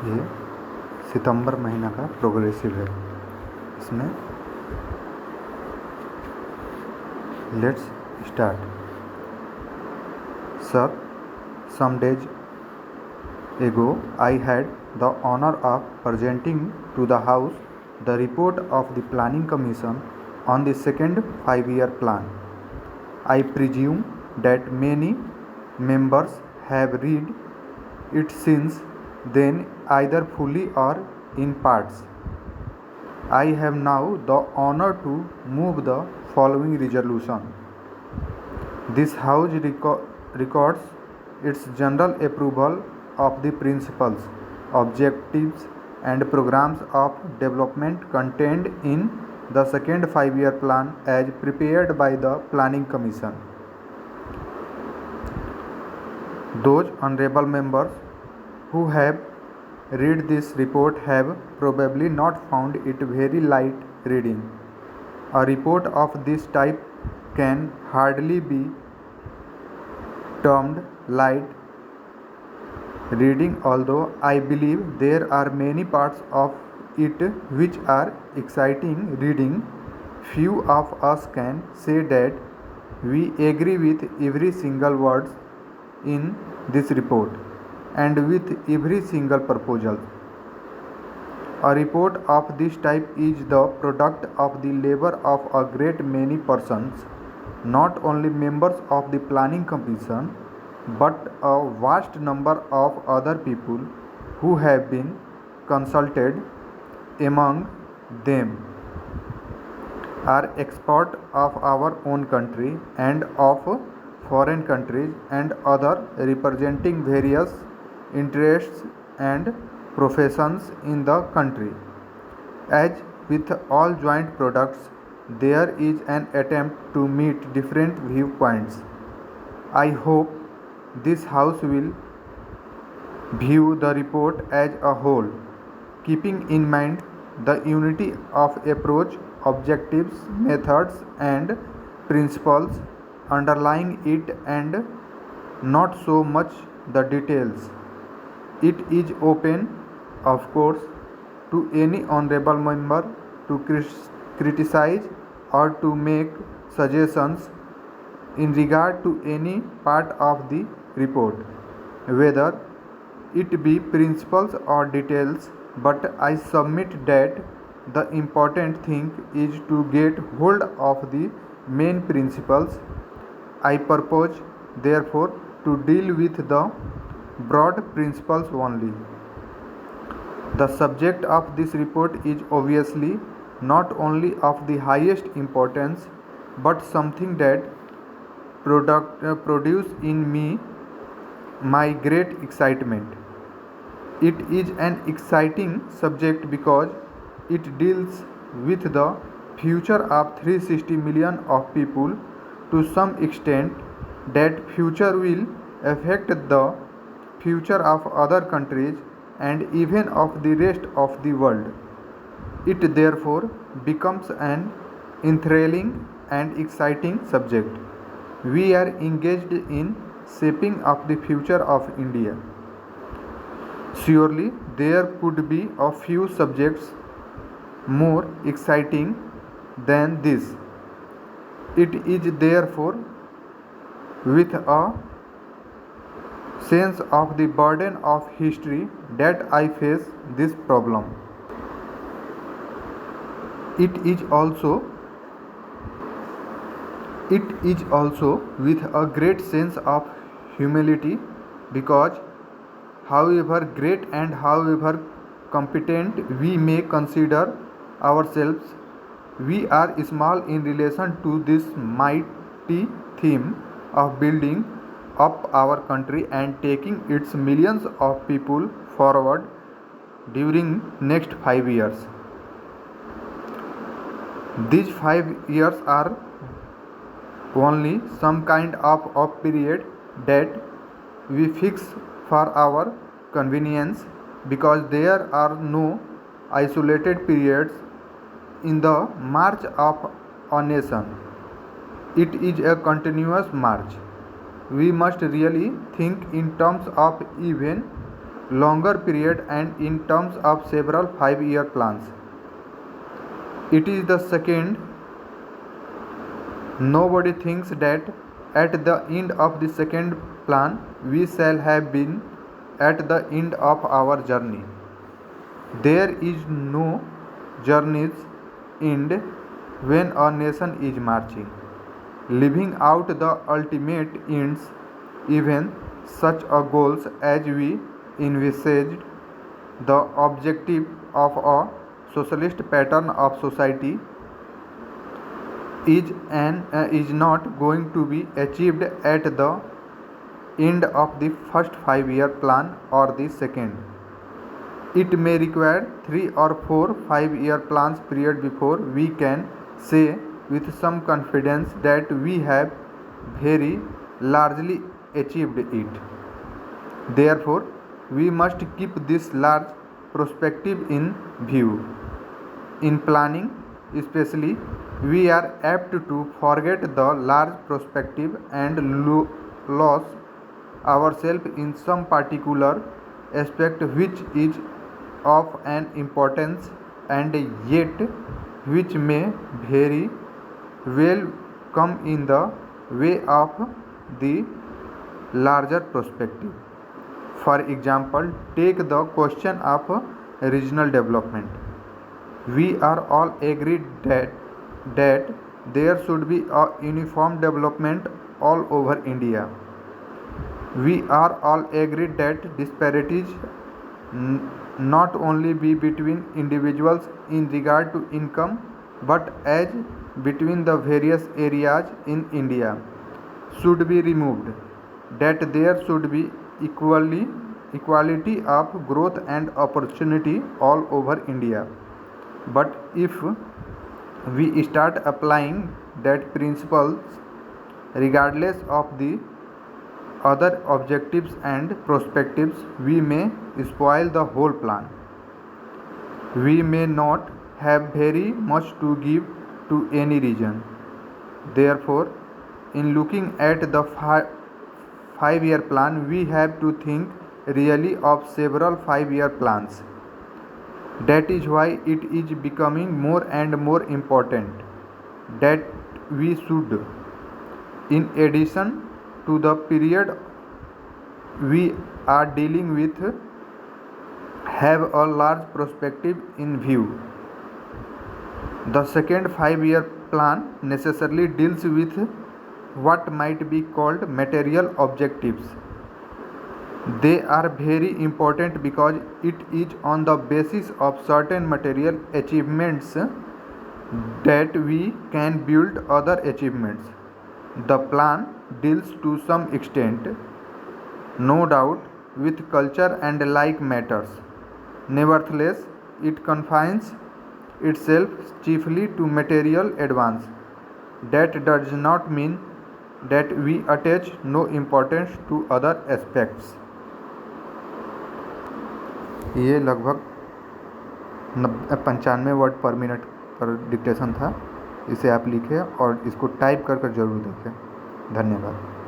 ये सितंबर महीना का प्रोग्रेसिव है। इसमें let's start. Sir, some days ago I had the honor of presenting to the House the report of the Planning Commission on the second 5-year plan. I presume that many members have read it since then, either fully or in parts. I have now the honor to move the following resolution. This House records its general approval of the principles, objectives, and programs of development contained in the second 5-year plan as prepared by the Planning Commission. Those honorable members who have read this report have probably not found it very light reading. A report of this type can hardly be termed light reading, although I believe there are many parts of it which are exciting reading. Few of us can say that we agree with every single word in this report and with every single proposal. A report of this type is the product of the labor of a great many persons, not only members of the Planning Commission, but a vast number of other people who have been consulted. Among them are experts of our own country and of foreign countries and other representing various interests and professions in the country. As with all joint products, there is an attempt to meet different viewpoints. I hope this House will view the report as a whole, keeping in mind the unity of approach, objectives, methods, and principles underlying it, and not so much the details. It is open, of course, to any honorable member to criticize or to make suggestions in regard to any part of the report, whether it be principles or details, but I submit that the important thing is to get hold of the main principles. I propose, therefore, to deal with the broad principles only. The subject of this report is obviously not only of the highest importance, but something that produce in me my great excitement. It is an exciting subject because it deals with the future of 360 million of people. To some extent, that future will affect the future of other countries and even of the rest of the world. It therefore becomes an enthralling and exciting subject. We are engaged in shaping up the future of India. Surely there could be a few subjects more exciting than this. It is therefore with a sense of the burden of history that I face this problem. It is also with a great sense of humility because however great and however competent we may consider ourselves, we are small in relation to this mighty theme of building up our country and taking its millions of people forward during next 5 years. These 5 years are only some kind of period that we fix for our convenience, because there are no isolated periods in the march of a nation. It is a continuous march. We must really think in terms of even longer period and in terms of several 5-year plans. It is the second. Nobody thinks that at the end of the second plan we shall have been at the end of our journey. There is no journey's end when a nation is marching. Leaving out the ultimate ends, even such a goals as we envisaged, the objective of a socialist pattern of society is not going to be achieved at the end of the first 5-year plan or the second. It may require 3 or 4 5-year plans period before we can say with some confidence that we have very largely achieved it. Therefore, we must keep this large perspective in view. In planning, especially, we are apt to forget the large perspective and lose ourselves in some particular aspect which is of an importance and yet which may very well come in the way of the larger perspective. For example, take the question of regional development. We are all agreed that there should be a uniform development all over India. We are all agreed that disparities not only be between individuals in regard to income but as between the various areas in India should be removed, that there should be equality of growth and opportunity all over India. But if we start applying that principles regardless of the other objectives and perspectives, we may spoil the whole plan. We may not have very much to give to any region. Therefore, in looking at the 5-year plan, we have to think really of several 5-year plans. That is why it is becoming more and more important that we should, in addition to the period we are dealing with, have a large perspective in view. The second 5-year plan necessarily deals with what might be called material objectives. They are very important because it is on the basis of certain material achievements that we can build other achievements. The plan deals to some extent, no doubt, with culture and like matters. Nevertheless, it confines itself chiefly to material advance. That does not mean that we attach no importance to other aspects. ये लगभग 95 word पर minute पर dictation था. इसे आप लिखें और इसको टाइप कर ज़रूर देखें. धन्यवाद.